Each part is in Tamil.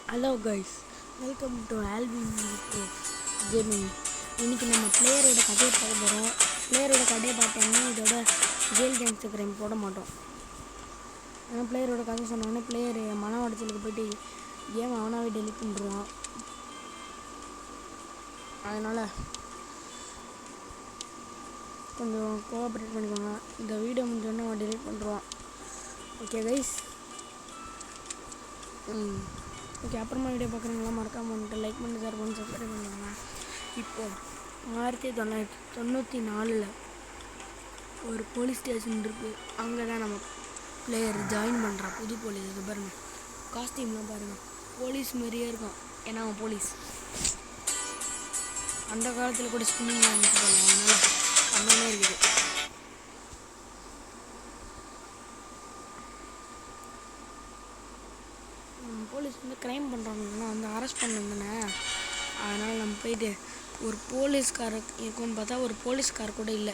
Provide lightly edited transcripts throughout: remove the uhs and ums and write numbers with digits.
Hello guys, welcome to Alvin gaming. இன்றைக்கி நம்ம பிளேயரோட கதையை பார்க்க போகிறோம். பிளேயரோட கதையை பார்த்தோம்னா இதோட ஜெயில் கேங்ஸ்டர் கிரைம் போட மாட்டோம். ஏன்னா பிளேயரோட கதை சொன்னோடனே பிளேயர் மன உடச்சலுக்கு போய்ட்டு கேம் அவனாகவே டெலிட் பண்ணிடுவான். அதனால் கொஞ்சம் கோஆப்ரேட் பண்ணிக்கோங்க. இந்த வீடியோ முடிஞ்சோடனே அவன் டெலிட் பண்ணிடுவான். Okay guys. ஓகே, அப்புறமா வீடியோ பார்க்குறீங்களா? மறக்காமல் வந்துட்டு லைக் பண்ணி ஷேர் பண்ணி சப்ஸ்கிரைப் பண்ணுவாங்க. இப்போது 1994 ஒரு போலீஸ் ஸ்டேஷன் இருக்குது. அங்கே தான் நம்ம பிளேயர் ஜாயின் பண்ணுறான். புது போலீஸ். இது பாருங்கள், காஸ்டியூம்லாம் பாருங்கள், போலீஸ் மாதிரியே இருக்கும். ஏன்னா அவன் போலீஸ். அந்த காலத்தில் கூட ஸ்பின்னிங்லாம் இருந்துச்சு போல, அதனால் அண்ணனே இருக்குது. போலீஸ் வந்து க்ரைம் பண்ணுறாங்கன்னா வந்து அரெஸ்ட் பண்ணிருந்தேனே, அதனால் நம்ம போயிட்டு ஒரு போலீஸ்கார இருக்கும்னு பார்த்தா ஒரு போலீஸ்கார் கூட இல்லை.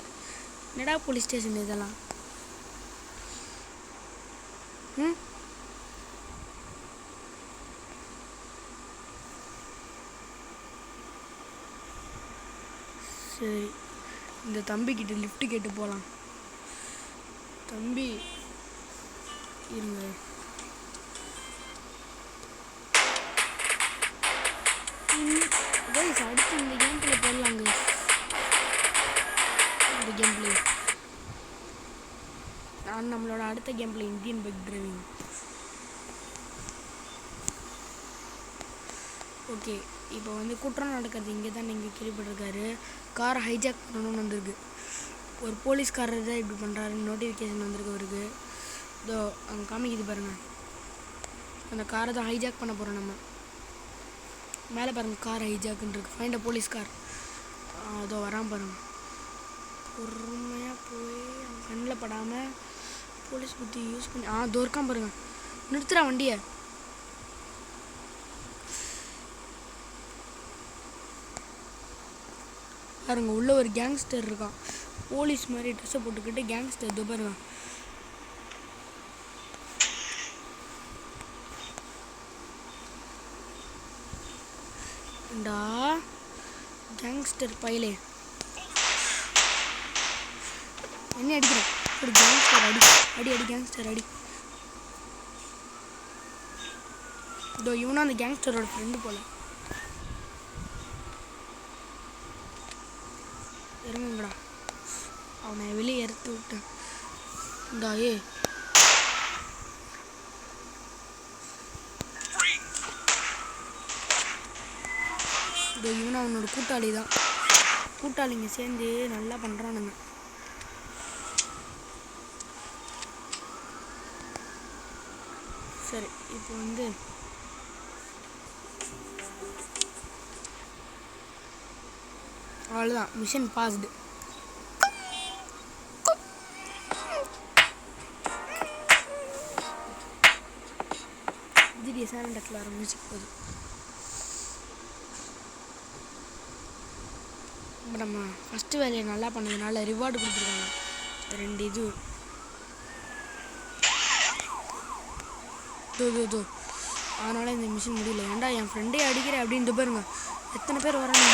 என்னடா போலீஸ் ஸ்டேஷன் இதெல்லாம்? சரி, இந்த தம்பிக்கிட்ட லிஃப்ட் கேட்டு போகலாம். தம்பி இருங்க. அடுத்து இந்த கேம் பிளே போடலாங்க. இந்த கேம் பிளே நம்மளோட அடுத்த game play Indian bike driving. Okay, இப்போ வந்து குற்றம் நடக்கிறது இங்கே தான் நீங்கள் கேள்விப்பட்டிருக்காரு. காரை ஹைஜாக் பண்ணணும்னு வந்திருக்கு. ஒரு போலீஸ்காரர் தான் இப்படி பண்ணுறாருன்னு நோட்டிஃபிகேஷன் வந்திருக்கு அவருக்கு. இதோ அங்கே காமிக்குது பாருங்கள். அந்த காரை தான் ஹைஜாக் பண்ண போகிறோம் நம்ம. மேலே பாருங்கள், கார் ஹைஜாக்குன்னு இருக்கு. Find a police car. அதோ வரான் பாருங்கள். பொறுமையாக போய் அவன் கண்ணில் படாமல் போலீஸ் புத்தி யூஸ் பண்ணி அதோ இருக்கான் பாருங்கள். நிறுத்துறா வண்டியை. பாருங்க, உள்ள ஒரு கேங்ஸ்டர் இருக்கான். போலீஸ் மாதிரி ட்ரெஸ்ஸை போட்டுக்கிட்டு கேங்ஸ்டர். இதோ பாருங்க. டா கேங்ஸ்டர் பையலே, என்ன அடிக்கிறேன்? ஒரு கேங்ஸ்டர் அடி அடி அடி கேங்ஸ்டர் அடி. இதோ இவனா அந்த கேங்ஸ்டரோட ஃப்ரெண்டு போல. இறங்குங்கடா. அவனை வெளியே இறத்து விட்டேன். இந்தா இதோ இவனை அவனோட கூட்டாளி தான். கூட்டாளிங்க சேர்ந்து நல்லா பண்ணுறானுங்க. சரி, இப்போ வந்து அவ்வளோதான், மிஷன் பாஸ்டு. திடீர் சைலண்ட் டக்கில் வர மியூசிக் போகுது. நம்ம ஃபஸ்ட்டு வேலையை நல்லா பண்ணதுனால ரிவார்டு கொடுத்துருக்காங்க. 2 இது. தோ அதனால் இந்த மிஷின் முடியல. ஏன்டா என் ஃப்ரெண்டே அடிக்கிறேன் அப்படின்ட்டு பாருங்க. எத்தனை பேர் வராங்க.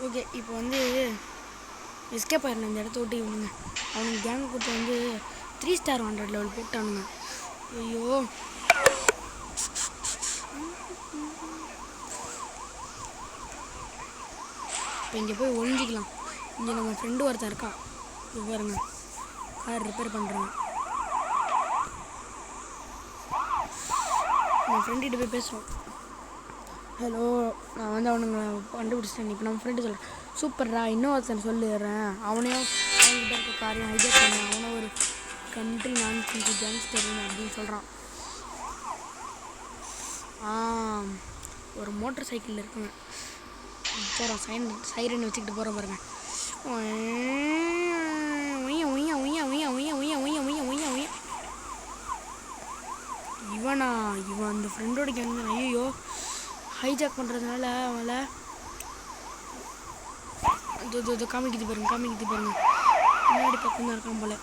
ஓகே, இப்போ வந்து எஸ்கேப் ஆயிடணும் இந்த இடத்த விட்டு. இவனுங்க அவனுக்கு கேங் கொடுத்து வந்து 3 ஸ்டார் 100 லெவல் போட்டானுங்க. ஐயோ, இப்போ இங்கே போய் ஒழிஞ்சிக்கலாம். இங்கே நம்ம ஃப்ரெண்டு ஒருத்தன் இருக்கான். இது பாருங்க, கார் ரிப்பேர் பண்ணுறான். நம்ம ஃப்ரெண்டுகிட்ட போய் பேசுகிறோம். ஹலோ, நான் வந்து அவனுங்களை கண்டுபிடிச்சிட்டேன். இப்போ நம்ம ஃப்ரெண்டு சொல்கிறேன், சூப்பர்ரா, இன்னும் ஒருத்தன் சொல்லிடுறேன். அவனையும் அவங்ககிட்ட இருக்க காரையும் ஹைஜாக் பண்ண. அவனை ஒரு கண்ட்ரி நான் கேங்ஸ்டர் அப்படின்னு சொல்கிறான். ஒரு மோட்டர் சைக்கிளில் இருக்குங்க. போகிறோம், சைரன் வச்சுக்கிட்டு போகிறோம் பாருங்க. இவன் அந்த ஃப்ரெண்டோட கேங் தான். ஐயோ, ஹைஜாக் பண்ணுறதுனால அவங்கள இது காமிக்குது பாருங்க முன்னாடி பக்கம் தான் இருக்கான் போல.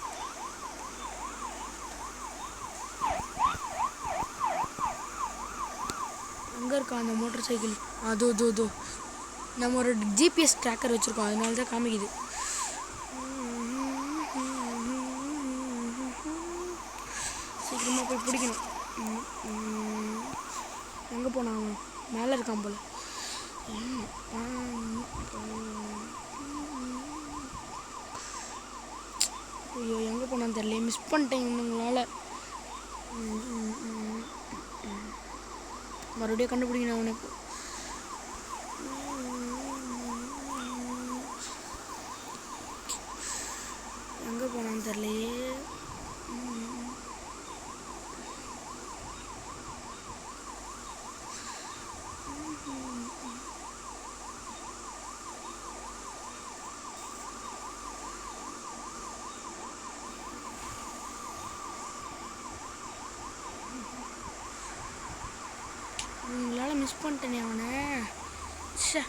அங்கே இருக்கா அந்த மோட்டர் சைக்கிள். அதோ நம்ம ஒரு ஜிபிஎஸ் ட்ராக்கர் வச்சுருக்கோம், அதனால தான் காமிக்குது. சீக்கிரமாக போய் பிடிக்கணும். எங்கே போனான் அவன்? மேலே இருக்கான் போல. ஐயோ எங்கே போனான்னு தெரியல, மிஸ் பண்ணிட்டேன் இவனுங்களால. மறுபடியும் கண்டுபிடிக்கணும் அவனுக்கு. எங்கே போனான்னு தெரியலையே. உங்களால் மிஸ் பண்ணிட்டேனே அவனை. ச்சே,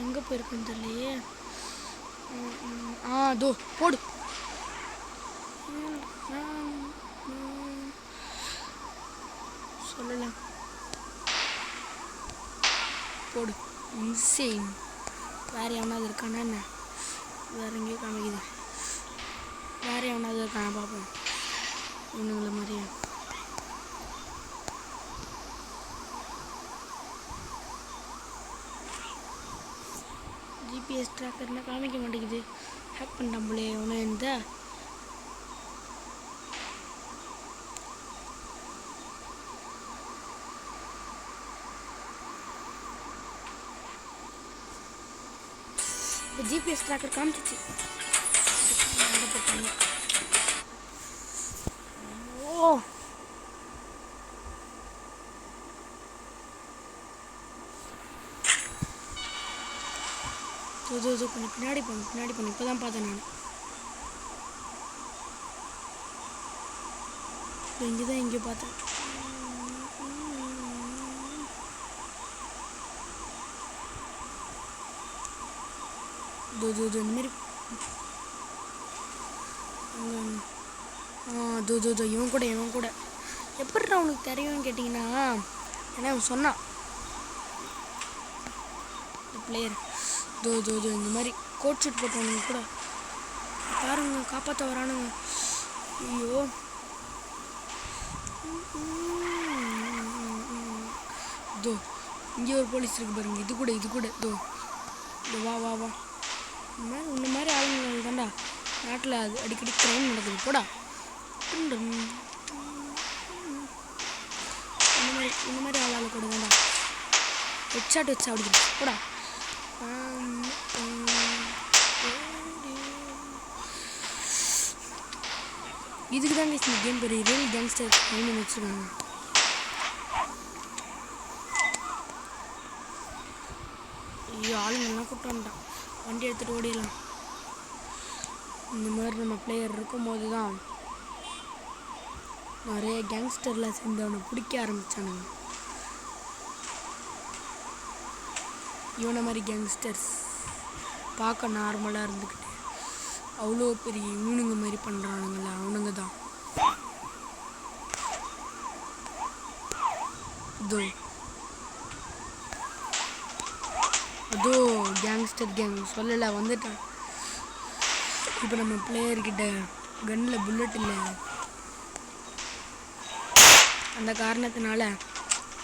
எங்கே போயிருக்குன்னு தெரியலையே. அதோ போடு. சொல்லலாம் போடு. இன்சேன். வேறு எவனாவது இருக்கானா என்ன? வேறு எங்கேயோ காமிக்குது. வேறு எவனாவது இருக்கானா பார்ப்போம். இவனுங்களை மாதிரியே. ஜிபிஎஸ் ட்ராக்கர்னால் காமிக்க மாட்டேங்குது. ஹேக் பண்ணிட்டான் போலே அவனை. இந்த ஜிபிஎஸ் ட்ராக்கர் காமிச்சிச்சு. ஓ கொஞ்சம் பின்னாடி பண்ணு. இப்போ தான் பார்த்தேன் நான். இங்கே தான் எங்கேயோ பார்த்தேன். இந்தமாரி இவன் கூட எப்படி அவனுக்கு தெரியும்னு கேட்டிங்கன்னா, ஏன்னா அவன் சொன்னான் பிளேயர். இந்த மாதிரி கோட் ஷூட் போட்டவனுங்க கூட பாருங்க காப்பாற்ற வரானுங்க. ஐயோ இங்கே ஒரு போலீஸ் இருக்கு பாருங்க. இது கூட வா இந்த மாதிரி ஆளுங்க தான்டா நாட்டில் அது அடிக்கடி கிரைம் நடக்குது. போடா. இந்த மாதிரி ஆளால் கூட தான்டா ஹெட்ஷாட் வச்சு அப்படிது. போடா. இதுக்கு தாங்க இந்த கேம் பேர் ரியல் கேங்ஸ்டர் கைன்னு வச்சுருக்காங்க. ஐயோ ஆளுங்கெல்லாம் கூப்பிட்டு வந்துட்டான். வண்டி எடுத்துகிட்டு ஓடிடலாம். இந்த மாதிரி நம்ம பிளேயர் இருக்கும்போது தான் நிறைய கேங்ஸ்டரில் சேர்ந்தவனை பிடிக்க ஆரம்பித்தானுங்க. இவனை மாதிரி கேங்ஸ்டர்ஸ் பார்க்க நார்மலாக இருந்துக்கிட்டு அவ்வளோ பெரிய இவனுங்க மாதிரி பண்ணுறானுங்கள அவனுங்க தான். அதோ கேங்ஸ்டர் கேங் சொல்லலை வந்துட்டான். இப்போ நம்ம பிளேயர்கிட்ட கன்னில் புல்லட் இல்லை. அந்த காரணத்தினால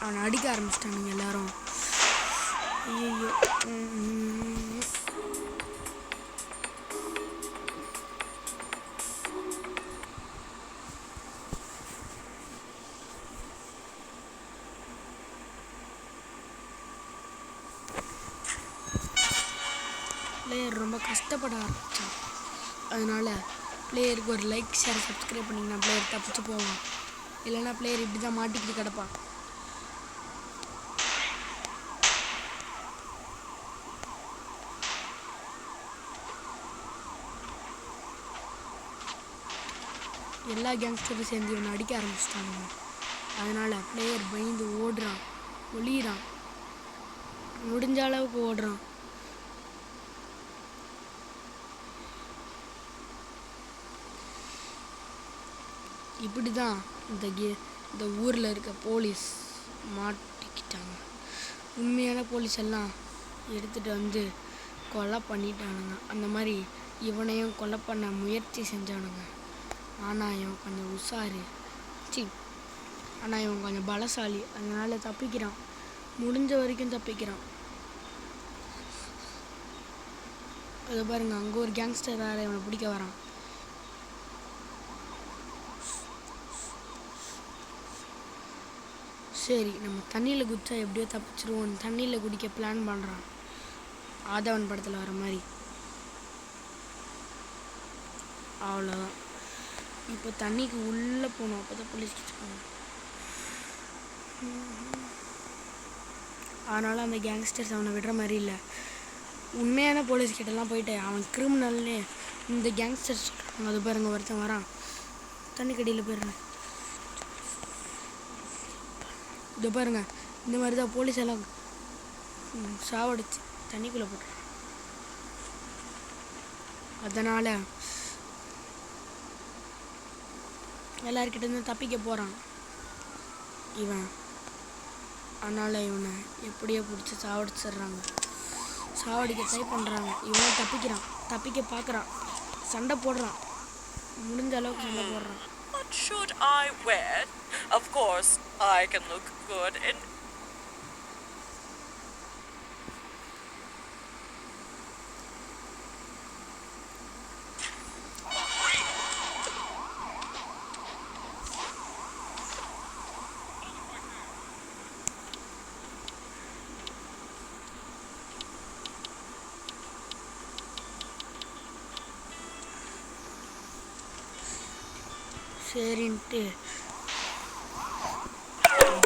அவனை அடிக்க ஆரம்பிச்சிட்டானுங்க எல்லாரும். ஐயோ பிளேயர் ரொம்ப கஷ்டப்பட ஆரம்பித்தான். அதனால் பிளேயருக்கு ஒரு லைக் ஷேர் சப்ஸ்கிரைப் பண்ணிங்கன்னா பிளேயர் தப்பிச்சு போவான். இல்லைன்னா பிளேயர் இப்படி தான் மாட்டிக்கிட்டு கிடப்பான். எல்லா கேங்ஸ்டரும் சேர்ந்து இவனை அடிக்க ஆரம்பிச்சிட்டானுங்க. அதனால் பிளேயர் பயந்து ஓடுறான், ஒளியிறான், முடிஞ்ச அளவுக்கு ஓடுறான். இப்படி தான் இந்த ஊரில் இருக்க போலீஸ் மாட்டிக்கிட்டாங்க. உண்மையான போலீஸ் எல்லாம் எடுத்துகிட்டு வந்து கொலை பண்ணிட்டானுங்க. அந்த மாதிரி இவனையும் கொலை பண்ண முயற்சி செஞ்சானுங்க. ஆனால் இவன் கொஞ்சம் உஷாரு, ஆனால் இவன் கொஞ்சம் பலசாலி. அதனால் தப்பிக்கிறான், முடிஞ்ச வரைக்கும் தப்பிக்கிறான். அதை பாருங்க, அங்கே ஒரு கேங்ஸ்டர் வேறு இவனை பிடிக்க வரான். சரி, நம்ம தண்ணியில் குதிச்சா எப்படியோ தப்பிச்சிருவோம். தண்ணியில் குடிக்க பிளான் பண்ணுறான், ஆதவன் படத்தில் வர மாதிரி. அவ்வளோதான். இப்போ தண்ணிக்கு உள்ளே போகணும், அப்போ தான் போலீஸ் போகணும். அதனால் அந்த கேங்ஸ்டர்ஸ் அவனை விடுற மாதிரி இல்லை. உண்மையான போலீஸ்கிட்டலாம் போயிட்டு அவன் கிரிமினல்னு இந்த கேங்ஸ்டர்ஸ் சொல்கிறாங்க. அது பாருங்க, ஒருத்தன் வரான், தண்ணி கடியில் போயிடுறேன். இதை பாருங்க, இந்த மாதிரி தான் போலீஸ் எல்லாம் சாவடிச்சு தண்ணிக்குள்ளே போட்டுறான். அதனால் எல்லார்கிட்டேருந்து தப்பிக்க போகிறான் இவன். அதனால் இவனை எப்படியோ பிடிச்சி சாவடிச்சிடுறாங்க. சாவடிக்க ட்ரை பண்ணுறாங்க. இவன் தப்பிக்கிறான், தப்பிக்க பார்க்குறான், சண்டை போடுறான், முடிஞ்ச அளவுக்கு சண்டை போடுறான். What should I wear? Of course, I can look good in... சரின்ட்டு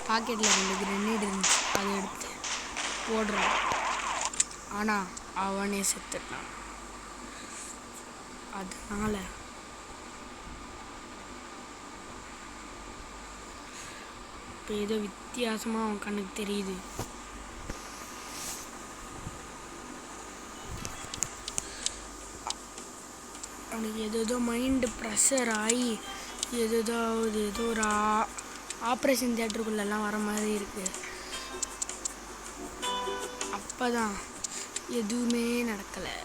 பாக்கெட்டில் 2 கிரெனேட் இருந்துச்சு, அதை எடுத்து போடுறான். ஆனால் அவனே செத்துட்டான். அதனால் இப்போ ஏதோ வித்தியாசமாக அவன் கண்ணுக்கு தெரியுது. அவனுக்கு ஏதோ மைண்டு ப்ரெஷர் ஆகி ஏதோ ஒரு ஆப்ரேஷன் தியேட்டருக்குள்ளெல்லாம் வர மாதிரி இருக்குது. அப்போ தான் எதுவுமே நடக்கலை.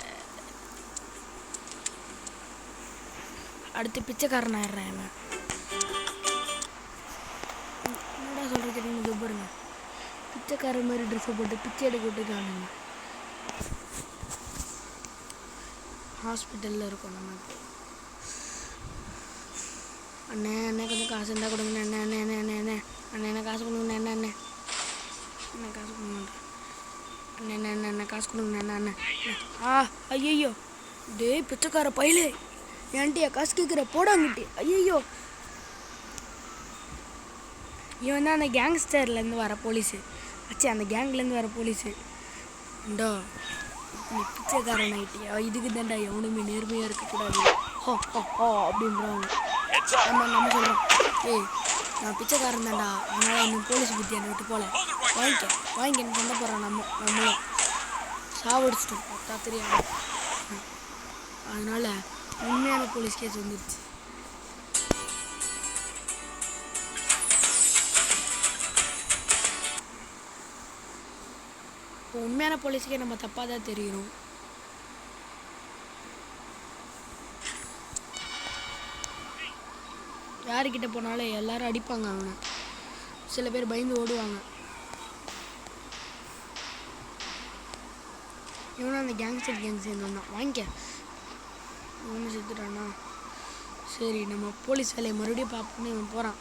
அடுத்து பிச்சைக்காரன் ஆயிடுறான் இவன். என்னடா சொல்கிறது தெரியுங்க, பாருங்க, பிச்சைக்காரன் மாதிரி ட்ரெஸ்ஸை போட்டு பிச்சை எடுக்க விட்டுருக்கானுங்க. ஹாஸ்பிட்டலில் இருக்கோம் நம்ம. அண்ணே அண்ணே கொஞ்சம் காசு இருந்தால் கொடுங்கண்ணே, அண்ணே அண்ணே அண்ணே அண்ணே அண்ணே அண்ணே என்ன காசு கொடுங்கண்ணே, என்ன அண்ணே என்ன காசு கொடுங்க, அண்ணே அண்ணே அண்ணே அண்ணே காசு கொடுங்கண்ணே, என்ன அண்ணே. ஐயோ டே பிச்சைக்கார பையலே, ஏன்ட்டியா காசு கேட்குற, போடாங்கிட்டு. ஐயோ, இவன் தான் அந்த கேங்ஸ்டர்லேருந்து வர போலீஸு. அந்த கேங்லேருந்து வர போலீஸு. இண்டோ நீ பிச்சைக்காரன் ஆகிட்டியா, இதுக்கு தாண்டா எவனுமே நேர்மையாக இருக்கக்கூடாது அப்படின்றாங்க. நம்ம சொல்கிறோம், ஏய் நான் பிச்சைக்காரன் தாண்டா, அதனால் இன்னும் போலீஸ் புத்தி என்னை விட்டு போல, வாங்கிக்க சண்டை போடுறான். நம்மளும் சாவடிச்சிட்டோம் பார்த்தா தெரியாது. அதனால் உண்மையான போலீஸ் கேஸ் வந்துடுச்சு. இப்போ உண்மையான போலீஸுக்கே நம்ம தப்பாக தான் தெரியணும். யாருக்கிட்ட போனாலும் எல்லாரும் அடிப்பாங்க அவனை. சில பேர் பயந்து ஓடுவாங்க. இவனும் அந்த கேங்ஸ்டர் கேங் சேர்ந்தோம்னா வாங்கிக்க. இவனு செத்துட்டானா, சரி நம்ம போலீஸ் வேலையை மறுபடியும் பார்ப்போன்னு இவன் போகிறான்.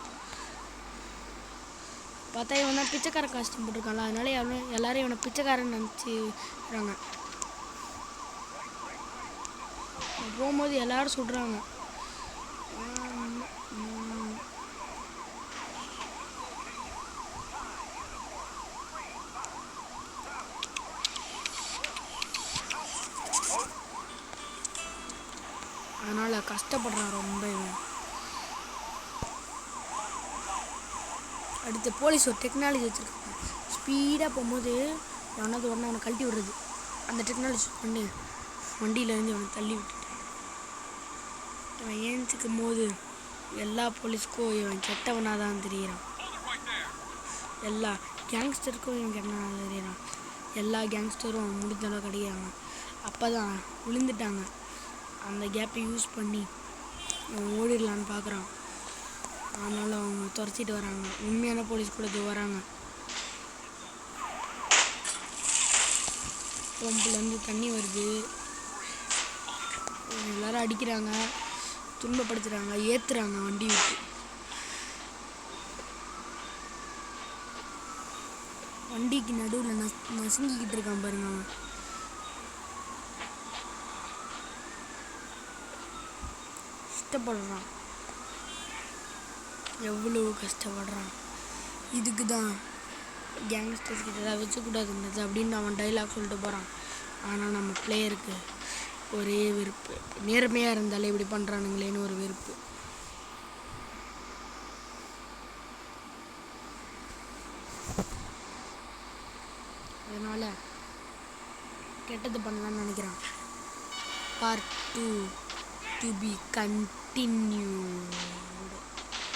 பார்த்தா இவன் தான் பிச்சைக்கார காஸ்டியூம் போட்டிருக்கான்ல, அதனால எல்லாரும் இவனை பிச்சைக்காரன் நினச்சிக்கிறாங்க. போகும்போது எல்லாரும் சுடுறாங்க. அதனால் கஷ்டப்படுறான் ரொம்ப இவன். அடுத்து போலீஸ் ஒரு டெக்னாலஜி வச்சுருக்காங்க. ஸ்பீடாக போகும்போது எவனாவது உடனே அவனை கழட்டி விடுறது. அந்த டெக்னாலஜி பண்ணி வண்டியிலேருந்து அவனை தள்ளி விட்டுட்டு அவன் ஏஞ்சிக்கும் போது எல்லா போலீஸ்க்கும் இவன் கெட்டவனாக தான் தெரிகிறான். எல்லா கேங்ஸ்டருக்கும் இவன் கெட்டவனாக தெரிகிறான். எல்லா கேங்ஸ்டரும் முடிஞ்சளவு கிடைக்கிறாங்க. அப்போ தான் விழுந்துட்டாங்க. அந்த கேப்பை யூஸ் பண்ணி அவன் ஓடிடலான்னு பார்க்குறான். அதனால் அவங்க துரத்திட்டு வராங்க. உண்மையான போலீஸ் கூட வராங்க. பம்புலேருந்து தண்ணி வருது. எல்லாரும் அடிக்கிறாங்க, துன்பப்படுத்துகிறாங்க, ஏற்றுறாங்க வண்டி விட்டு. வண்டிக்கு நடுவில் நசுங்கிக்கிட்டு இருக்கான் பாருங்க அவன். கஷ்டப்படுறான், எவ்வளோ கஷ்டப்படுறான். இதுக்கு தான் கேங்ஸ்டர்ஸ் கிட்ட ஏதாவது வச்சுக்கூடாதுன்றது அப்படின்னு அவன் டைலாக் சொல்லிட்டு போகிறான். ஆனால் நம்ம பிளேயருக்கு ஒரே வெறுப்பு. நேர்மையாக இருந்தாலே இப்படி பண்ணுறானுங்களேன்னு ஒரு வெறுப்பு. அதனால் கெட்டது பண்ணலான்னு நினைக்கிறான். Part 2 to be continued.